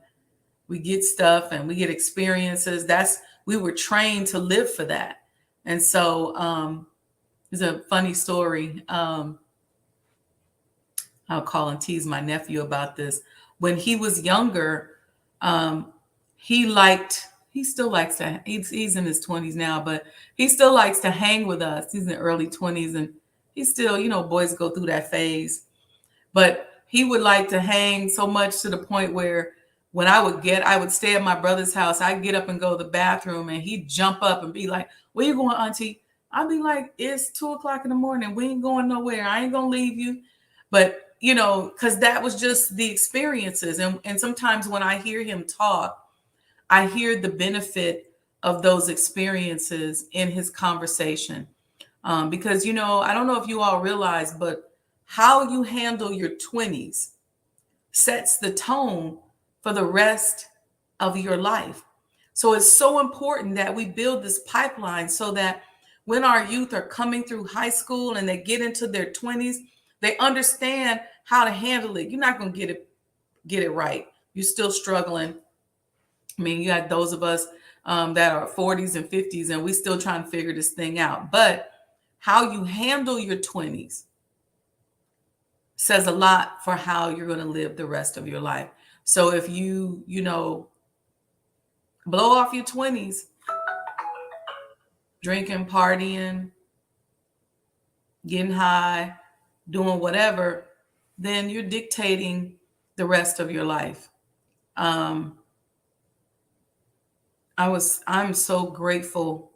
we get stuff and we get experiences. We were trained to live for that. And so there's a funny story. I'll call and tease my nephew about this. When he was younger, he still likes to, he's in his 20s now, but he still likes to hang with us. He's in the early 20s and he's still, boys go through that phase. But he would like to hang so much to the point where when I would stay at my brother's house, I'd get up and go to the bathroom and he'd jump up and be like, where you going, Auntie? I'd be like, it's 2:00 in the morning. We ain't going nowhere. I ain't going to leave you. But, because that was just the experiences. And sometimes when I hear him talk, I hear the benefit of those experiences in his conversation. Because, I don't know if you all realize, but how you handle your 20s sets the tone for the rest of your life. So it's so important that we build this pipeline so that when our youth are coming through high school and they get into their 20s, they understand how to handle it. You're not going to get it right. You're still struggling. I mean, you got those of us that are 40s and 50s, and we still trying to figure this thing out. But how you handle your 20s says a lot for how you're going to live the rest of your life. So if you blow off your 20s, drinking, partying, getting high, doing whatever, then you're dictating the rest of your life. I'm so grateful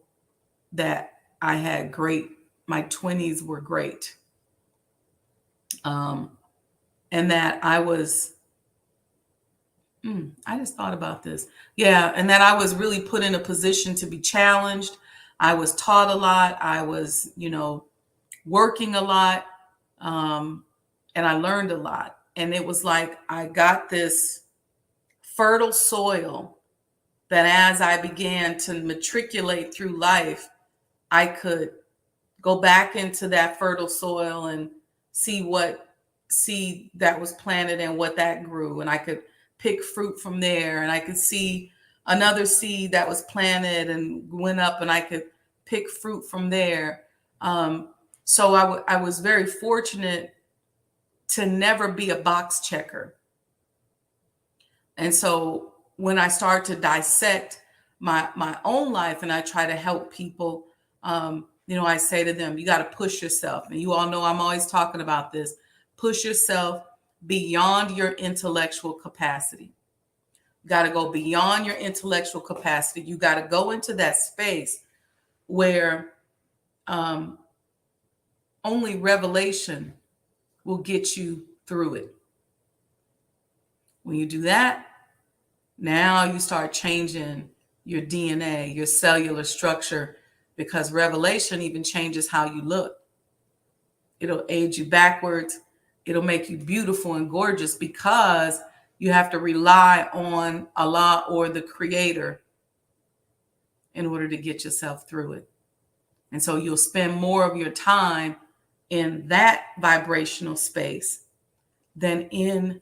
that my 20s were great. Um, and that I just thought about this. Yeah. And that I was really put in a position to be challenged. I was taught a lot. I was, working a lot. Um, and I learned a lot. And it was like I got this fertile soil that as I began to matriculate through life, I could go back into that fertile soil and see what seed that was planted and what that grew. And I could pick fruit from there. And I could see another seed that was planted and went up, and I could pick fruit from there. So I was very fortunate to never be a box checker. And so when I start to dissect my own life and I try to help people, I say to them, you got to push yourself. And you all know I'm always talking about this. Push yourself beyond your intellectual capacity. You got to go beyond your intellectual capacity. You got to go into that space where only revelation will get you through it. When you do that, now you start changing your DNA, your cellular structure, because revelation even changes how you look. It'll age you backwards. It'll make you beautiful and gorgeous because you have to rely on Allah or the Creator in order to get yourself through it. And so you'll spend more of your time in that vibrational space than in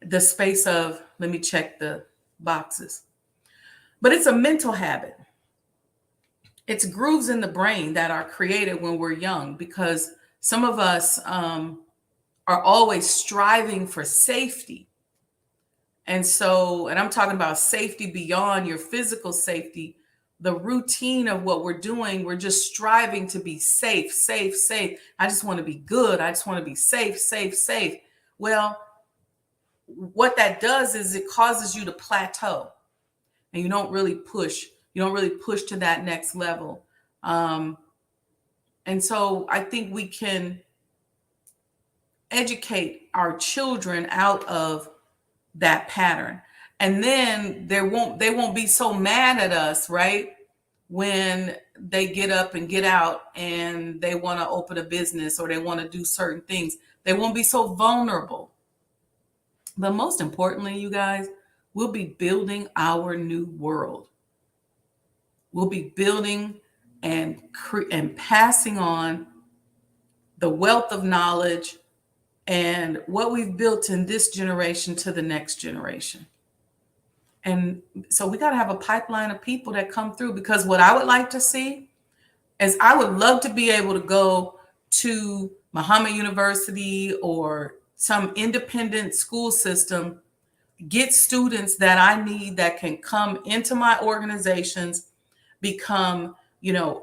the space of, let me check the boxes. But it's a mental habit. It's grooves in the brain that are created when we're young, because some of us are always striving for safety. And I'm talking about safety beyond your physical safety, the routine of what we're doing. We're just striving to be safe, safe, safe. I just want to be good. I just want to be safe, safe, safe. Well, what that does is it causes you to plateau, and you don't really push. You don't really push to that next level. And so I think we can educate our children out of that pattern. And then they won't be so mad at us, right? When they get up and get out and they want to open a business or they want to do certain things. They won't be so vulnerable. But most importantly, you guys, we'll be building our new world. We'll be building and passing on the wealth of knowledge and what we've built in this generation to the next generation. And so we got to have a pipeline of people that come through, because what I would like to see is I would love to be able to go to Muhammad University or some independent school system, get students that I need that can come into my organizations, become,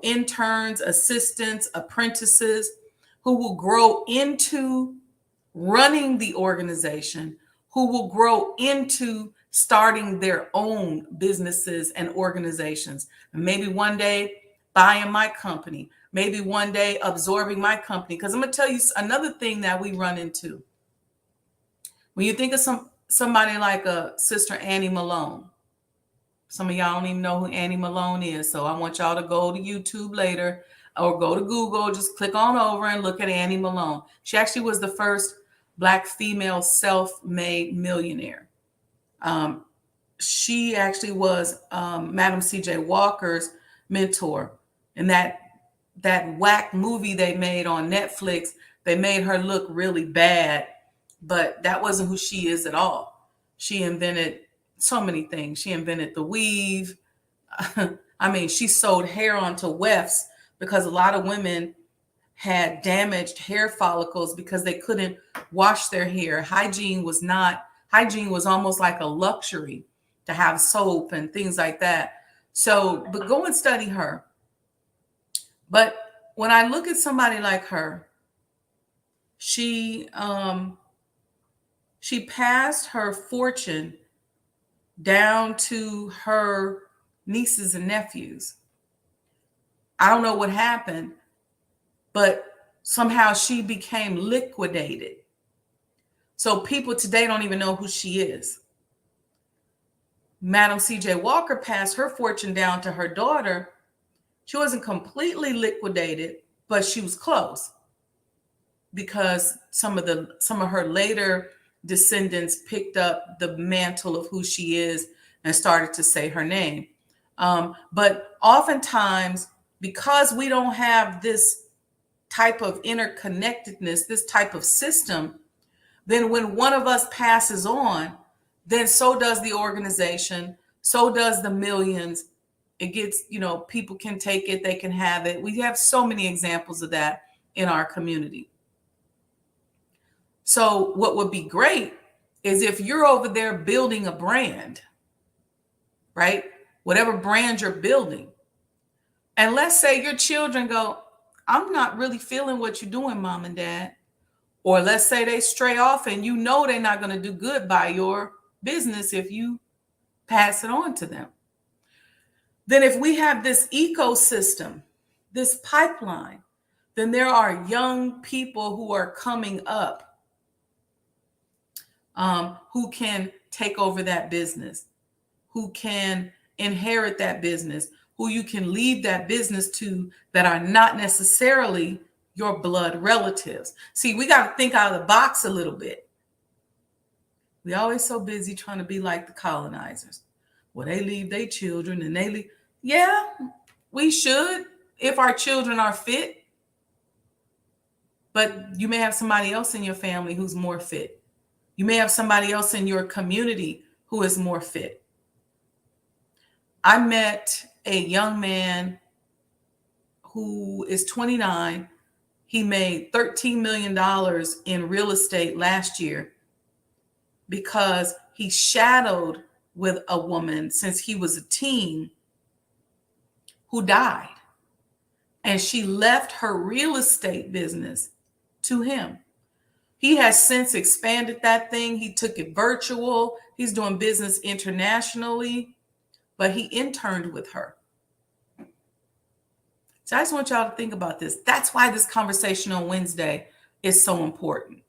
interns, assistants, apprentices, who will grow into running the organization, who will grow into starting their own businesses and organizations. And maybe one day buying my company, maybe one day absorbing my company. Because I'm going to tell you another thing that we run into. When you think of somebody like a Sister Annie Malone, some of y'all don't even know who Annie Malone is. So I want y'all to go to YouTube later or go to Google, just click on over and look at Annie Malone. She actually was the first Black female self-made millionaire. She actually was Madam C.J. Walker's mentor. And that whack movie they made on Netflix, they made her look really bad, but that wasn't who she is at all. She invented so many things. She invented the weave. I mean, she sewed hair onto wefts because a lot of women had damaged hair follicles because they couldn't wash their hair. Hygiene was almost like a luxury to have soap and things like that. So, but go and study her. But when I look at somebody like her, she passed her fortune down to her nieces and nephews. I don't know what happened, but somehow she became liquidated. So people today don't even know who she is. Madam C.J. Walker passed her fortune down to her daughter. She wasn't completely liquidated, but she was close, because some of her later descendants picked up the mantle of who she is and started to say her name. But oftentimes, because we don't have this type of interconnectedness, this type of system, then when one of us passes on, then so does the organization, so does the millions. It gets, people can take it, they can have it. We have so many examples of that in our community. So what would be great is if you're over there building a brand, right? Whatever brand you're building. And let's say your children go, I'm not really feeling what you're doing, mom and dad. Or let's say they stray off and they're not going to do good by your business if you pass it on to them. Then if we have this ecosystem, this pipeline, then there are young people who are coming up who can take over that business, who can inherit that business, who you can leave that business to, that are not necessarily your blood relatives. See, we got to think out of the box a little bit. We always so busy trying to be like the colonizers. Well, they leave their children and they leave. Yeah, we should, if our children are fit. But you may have somebody else in your family who's more fit. You may have somebody else in your community who is more fit. I met a young man who is 29. He made $13 million in real estate last year because he shadowed with a woman since he was a teen who died. And she left her real estate business to him. He has since expanded that thing. He took it virtual. He's doing business internationally, but he interned with her. So I just want y'all to think about this. That's why this conversation on Wednesday is so important.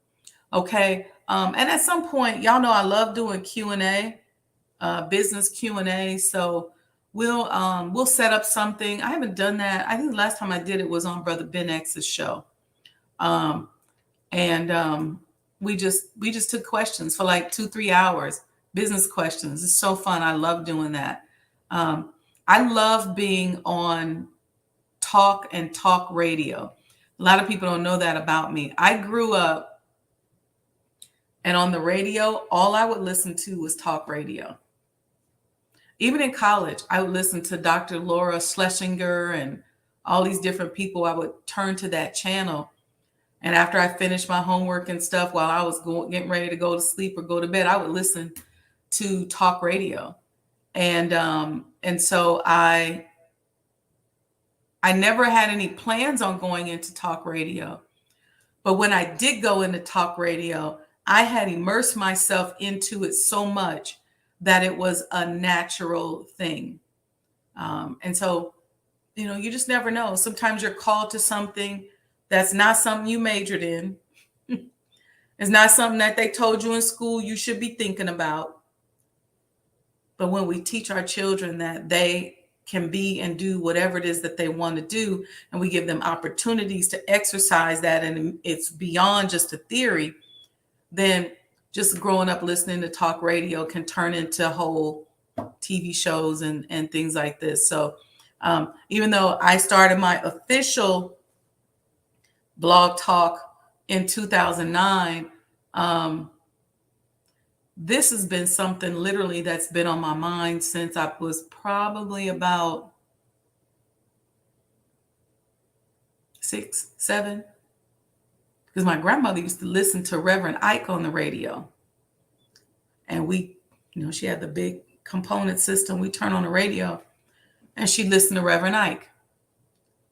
Okay. And at some point, y'all know I love doing Q&A, business Q&A. So we'll set up something. I haven't done that. I think the last time I did it was on Brother Ben X's show. We just took questions for like 2-3 hours, business questions. It's so fun. I love doing that. I love being on talk radio. A lot of people don't know that about me. I grew up, and on the radio, all I would listen to was talk radio. Even in college, I would listen to Dr. Laura Schlesinger and all these different people. I would turn to that channel. And after I finished my homework and stuff, while I was getting ready to go to sleep or go to bed, I would listen to talk radio. And so I never had any plans on going into talk radio. But when I did go into talk radio, I had immersed myself into it so much that it was a natural thing. And so, you just never know. Sometimes you're called to something that's not something you majored in. It's not something that they told you in school you should be thinking about. But when we teach our children that they can be and do whatever it is that they want to do, and we give them opportunities to exercise that, and it's beyond just a theory, then just growing up listening to talk radio can turn into whole TV shows and things like this. So even though I started my official Blog Talk in 2009, this has been something literally that's been on my mind since I was probably about 6, 7, because my grandmother used to listen to Reverend Ike on the radio. And we, she had the big component system. We turn on the radio and she'd listen to Reverend Ike.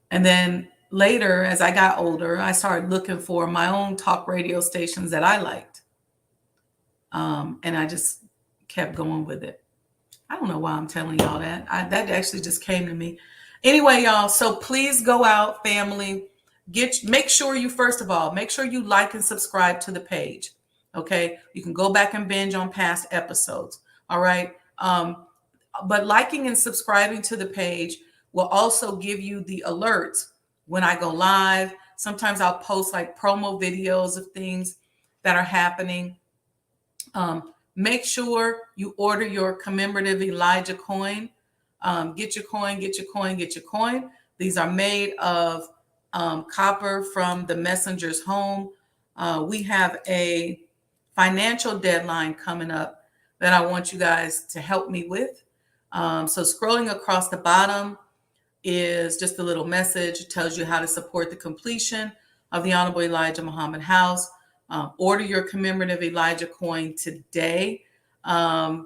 And then later, as I got older, I started looking for my own talk radio stations that I liked. And I just kept going with it. I don't know why I'm telling y'all that. That actually just came to me. Anyway, y'all, so please go out, family. Make sure you, first of all, make sure you like and subscribe to the page. Okay. You can go back and binge on past episodes. All right. But liking and subscribing to the page will also give you the alerts when I go live. Sometimes I'll post like promo videos of things that are happening. Make sure you order your commemorative Elijah coin. Get your coin, get your coin, get your coin. These are made of copper from the messenger's home. We have a financial deadline coming up that I want you guys to help me with. So scrolling across the bottom is just a little message. It tells you how to support the completion of the Honorable Elijah Muhammad House. Order your commemorative Elijah coin today. So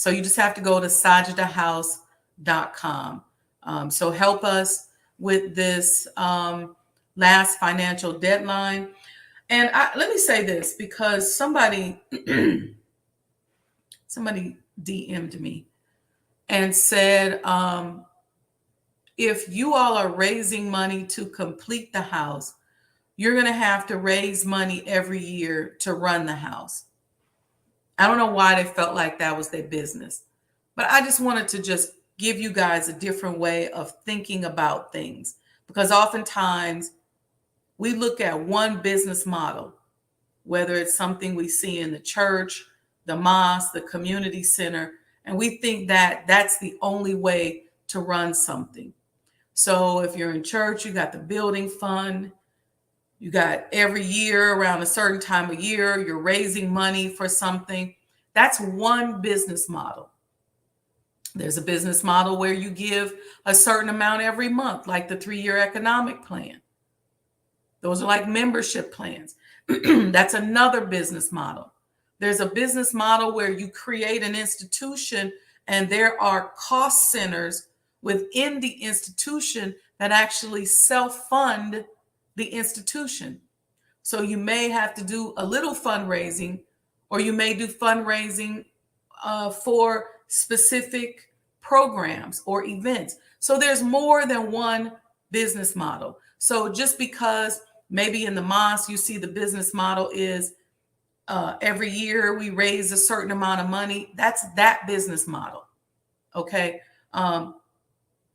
you just have to go to sajdahhouse.com. So help us with this last financial deadline. And let me say this, because somebody DM'd me and said, if you all are raising money to complete the house, you're going to have to raise money every year to run the house. I don't know why they felt like that was their business, but I just wanted to just give you guys a different way of thinking about things, because oftentimes we look at one business model, whether it's something we see in the church, the mosque, the community center, and we think that that's the only way to run something. So if you're in church, you got the building fund. You got every year around a certain time of year, you're raising money for something. That's one business model. There's a business model where you give a certain amount every month, like the 3-year economic plan. Those are like membership plans. That's another business model. There's a business model where you create an institution and there are cost centers within the institution that actually self-fund the institution. So you may have to do a little fundraising, or you may do fundraising for specific programs or events. So there's more than one business model. So just because maybe in the mosque you see the business model is every year we raise a certain amount of money, that's that business model. Okay.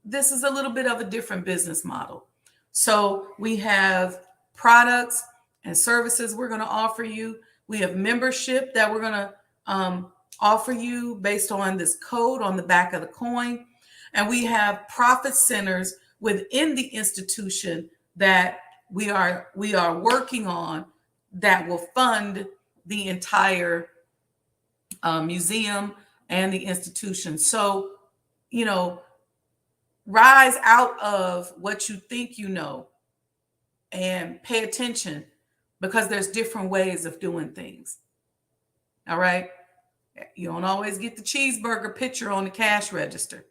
This is a little bit of a different business model. So we have products and services we're going to offer you. We have membership that we're going to offer you based on this code on the back of the coin. And we have profit centers within the institution that we are working on that will fund the entire museum and the institution. So, rise out of what you think you know and pay attention, because there's different ways of doing things. All right. You don't always get the cheeseburger picture on the cash register.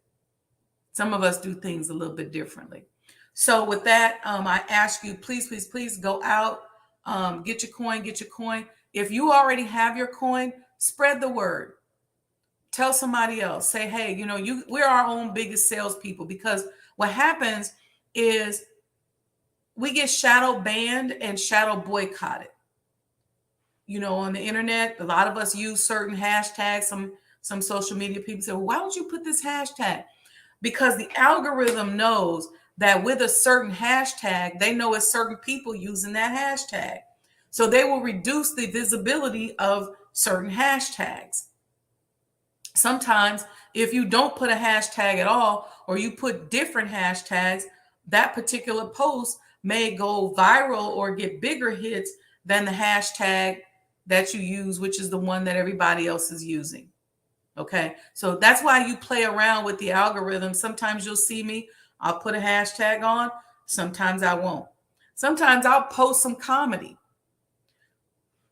Some of us do things a little bit differently. So with that, I ask you, please, please, please go out, get your coin, get your coin. If you already have your coin, spread the word. Tell somebody else. Say, hey, we're our own biggest salespeople, because what happens is we get shadow banned and shadow boycotted. On the internet, a lot of us use certain hashtags. Some social media people say, well, why don't you put this hashtag? Because the algorithm knows that with a certain hashtag, they know it's certain people using that hashtag. So they will reduce the visibility of certain hashtags. Sometimes if you don't put a hashtag at all, or you put different hashtags, that particular post may go viral or get bigger hits than the hashtag that you use, which is the one that everybody else is using. Okay. So that's why you play around with the algorithm. Sometimes you'll see me, I'll put a hashtag on. Sometimes I won't. Sometimes I'll post some comedy,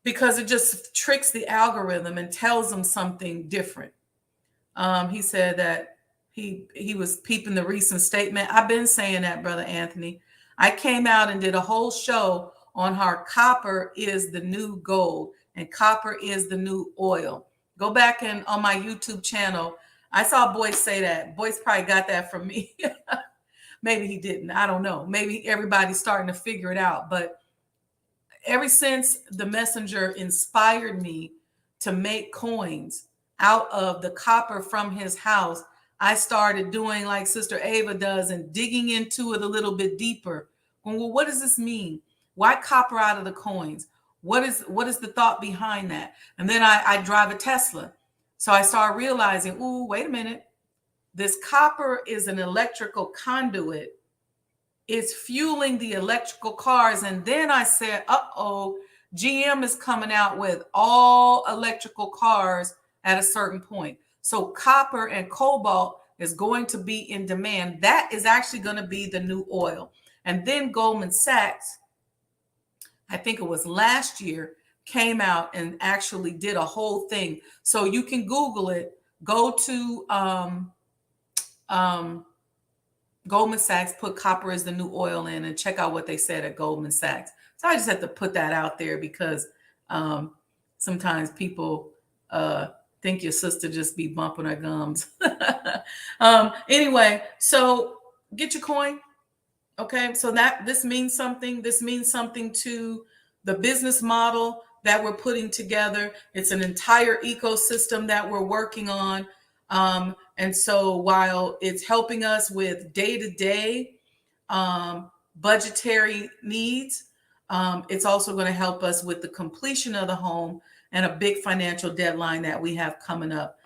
because it just tricks the algorithm and tells them something different. He said that he was peeping the recent statement. I've been saying that, Brother Anthony. I came out and did a whole show on how copper is the new gold and copper is the new oil. Go back and on my YouTube channel, I saw Boyce say that. Boyce probably got that from me. Maybe he didn't. I don't know. Maybe everybody's starting to figure it out. But ever since the messenger inspired me to make coins out of the copper from his house, I started doing like Sister Ava does and digging into it a little bit deeper. Well, what does this mean? Why copper out of the coins? What is the thought behind that? And then I drive a Tesla. So I started realizing, ooh, wait a minute. This copper is an electrical conduit. It's fueling the electrical cars. And then I said, uh-oh, GM is coming out with all electrical cars at a certain point. So copper and cobalt is going to be in demand. That is actually going to be the new oil. And then Goldman Sachs, I think it was last year, came out and actually did a whole thing. So you can Google it. Go to Goldman Sachs, put copper as the new oil in, and check out what they said at Goldman Sachs. So I just have to put that out there because sometimes people think your sister just be bumping her gums. Anyway, so get your coin. Okay, so this means something. This means something to the business model that we're putting together. It's an entire ecosystem that we're working on. And so while it's helping us with day-to-day budgetary needs, it's also going to help us with the completion of the home and a big financial deadline that we have coming up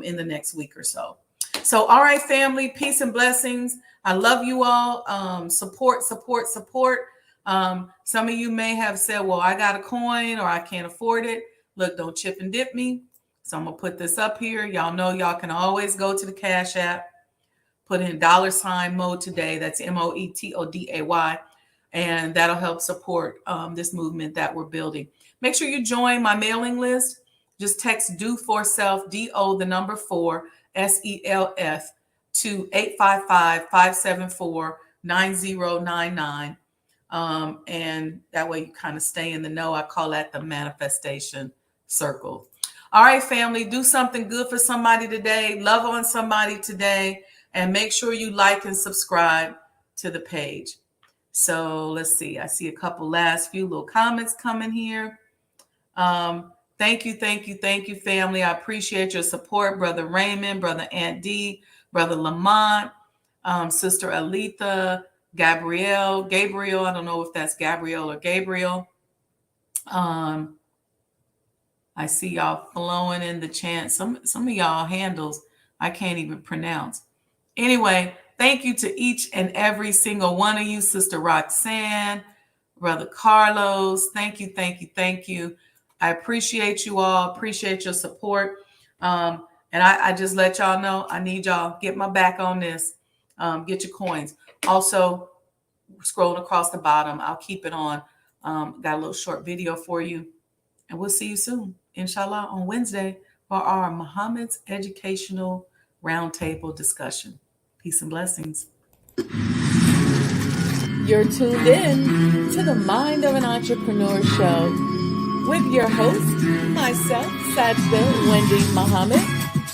in the next week or so. So, all right, family, peace and blessings. I love you all. Support. Some of you may have said, well, I got a coin or I can't afford it. Look, don't chip and dip me. So I'm going to put this up here. Y'all know y'all can always go to the Cash App, put in $ mode today. That's MOETODAY. And that'll help support this movement that we're building. Make sure you join my mailing list. Just text Do For Self, DO, the number 4, SELF to 855-574-9099. And that way you kind of stay in the know. I call that the manifestation circle. All right, family, do something good for somebody today. Love on somebody today. And make sure you like and subscribe to the page. So let's see. I see a couple last few little comments coming here. Thank you, family. I appreciate your support. Brother Raymond, Brother Aunt D, Brother Lamont, Sister Aletha, Gabriel. I don't know if that's Gabriel or Gabriel. I see y'all flowing in the chant. Some of y'all handles I can't even pronounce. Anyway, thank you to each and every single one of you. Sister Roxanne, Brother Carlos, thank you. I appreciate you all, appreciate your support. And I just let y'all know, I need y'all, get my back on this. Get your coins. Also, scrolling across the bottom, I'll keep it on. Got a little short video for you. And we'll see you soon, inshallah, on Wednesday for our Muhammad's Educational Roundtable discussion. Peace and blessings. You're tuned in to the Mind of an Entrepreneur show with your host, myself, Sajdah Wendy Muhammad.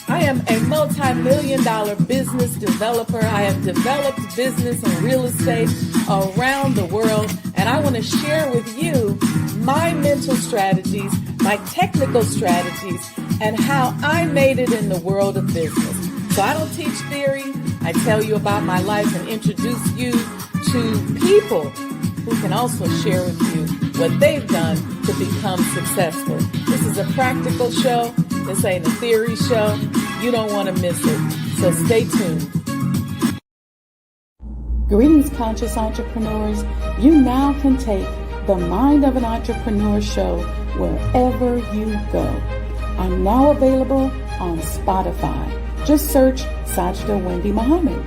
I am a multi-million-dollar business developer. I have developed business and real estate around the world, and I want to share with you my mental strategies, my technical strategies, and how I made it in the world of business. So I don't teach theory. I tell you about my life and introduce you to people who can also share with you what they've done to become successful. This is a practical show. This ain't a theory show. You don't want to miss it. So stay tuned. Greetings, conscious entrepreneurs. You now can take the Mind of an Entrepreneur show wherever you go. I'm now available on Spotify. Just search Sajdah Wendy Muhammad.